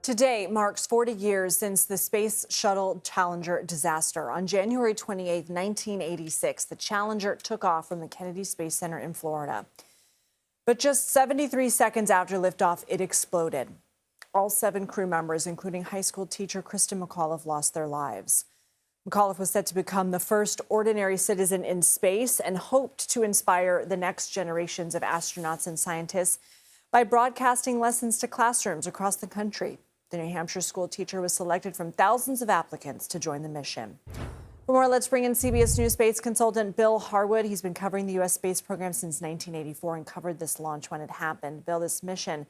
Today marks 40 years since the Space Shuttle Challenger disaster. On January 28, 1986, the Challenger took off from the Kennedy Space Center in Florida. But just 73 seconds after liftoff, it exploded. All 7 crew members, including high school teacher Christa McAuliffe, lost their lives. McAuliffe was set to become the first ordinary citizen in space and hoped to inspire the next generations of astronauts and scientists by broadcasting lessons to classrooms across the country. The New Hampshire school teacher was selected from thousands of applicants to join the mission. For more, let's bring in CBS News space consultant Bill Harwood. He's been covering the U.S. space program since 1984 and covered this launch when it happened. Bill, this mission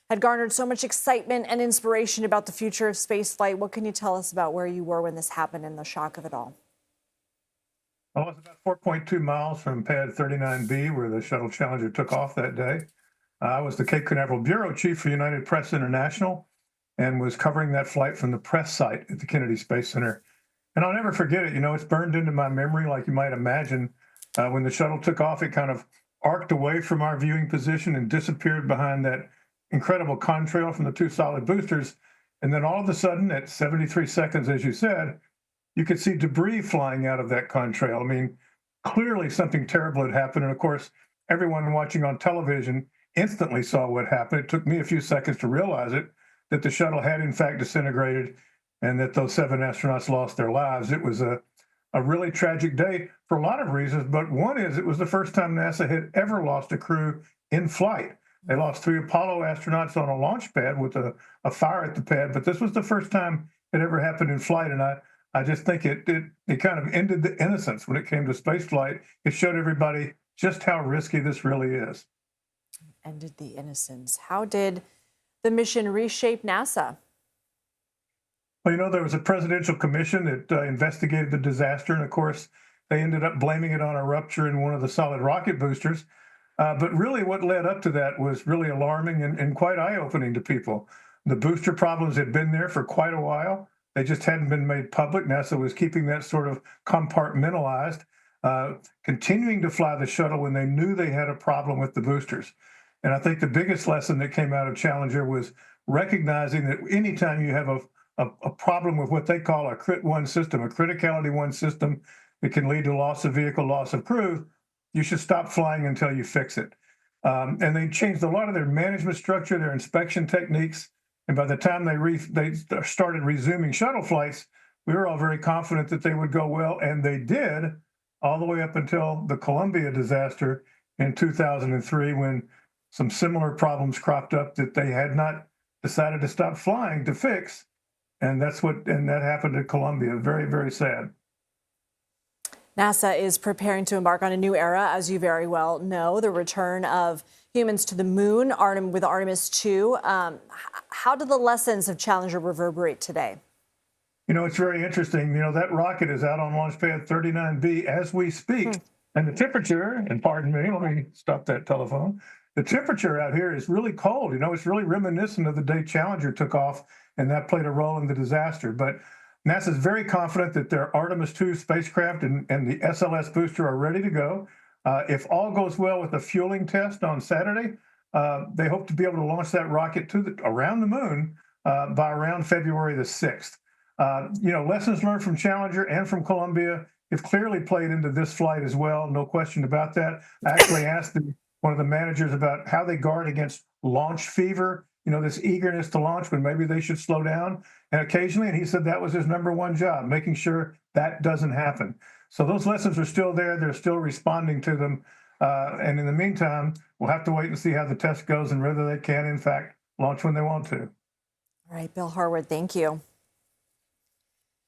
had garnered so much excitement and inspiration about the future of spaceflight. What can you tell us about where you were when this happened and the shock of it all? Well, it was about 4.2 miles from pad 39B, where the shuttle Challenger took off that day. I was the Cape Canaveral bureau chief for United Press International and was covering that flight from the press site at the Kennedy Space Center. And I'll never forget it. You know, it's burned into my memory, like you might imagine. When the shuttle took off, it kind of arced away from our viewing position and disappeared behind that incredible contrail from the 2 solid boosters. And then all of a sudden, at 73 seconds, as you said, you could see debris flying out of that contrail. I mean, clearly something terrible had happened. And of course, everyone watching on television instantly saw what happened. It took me a few seconds to realize it, that the shuttle had in fact disintegrated and that those 7 astronauts lost their lives. It was a really tragic day for a lot of reasons, but one is it was the first time NASA had ever lost a crew in flight. They lost 3 Apollo astronauts on a launch pad with a fire at the pad, but this was the first time it ever happened in flight. And I just think it kind of ended the innocence when it came to space flight. It showed everybody just how risky this really is. Ended the innocence. How did the mission reshape NASA? Well, you know, there was a presidential commission that investigated the disaster, and of course, they ended up blaming it on a rupture in one of the solid rocket boosters. But really what led up to that was really alarming and quite eye-opening to people. The booster problems had been there for quite a while. They just hadn't been made public. NASA was keeping that sort of compartmentalized, continuing to fly the shuttle when they knew they had a problem with the boosters. And I think the biggest lesson that came out of Challenger was recognizing that anytime you have a problem with what they call a Crit 1 system, a criticality 1 system that can lead to loss of vehicle, loss of crew, you should stop flying until you fix it. And they changed a lot of their management structure, their inspection techniques. And by the time they started resuming shuttle flights, we were all very confident that they would go well, and they did, all the way up until the Columbia disaster in 2003, when some similar problems cropped up that they had not decided to stop flying to fix. And that happened at Columbia. Very, very sad. NASA is preparing to embark on a new era, as you very well know, the return of humans to the moon with Artemis 2. How do the lessons of Challenger reverberate today? You know, it's very interesting. You know, that rocket is out on launch pad 39B as we speak. And the temperature, and pardon me, let me stop that telephone. The temperature out here is really cold. You know, it's really reminiscent of the day Challenger took off, and that played a role in the disaster. But NASA is very confident that their Artemis 2 spacecraft and the SLS booster are ready to go. If all goes well with the fueling test on Saturday, they hope to be able to launch that rocket around the moon by around February the 6th. You know, lessons learned from Challenger and from Columbia have clearly played into this flight as well. No question about that. I actually asked one of the managers about how they guard against launch fever, you know, this eagerness to launch when maybe they should slow down. And occasionally, and he said that was his #1 job, making sure that doesn't happen. So those lessons are still there. They're still responding to them. And in the meantime, we'll have to wait and see how the test goes and whether they can, in fact, launch when they want to. All right, Bill Harwood, thank you.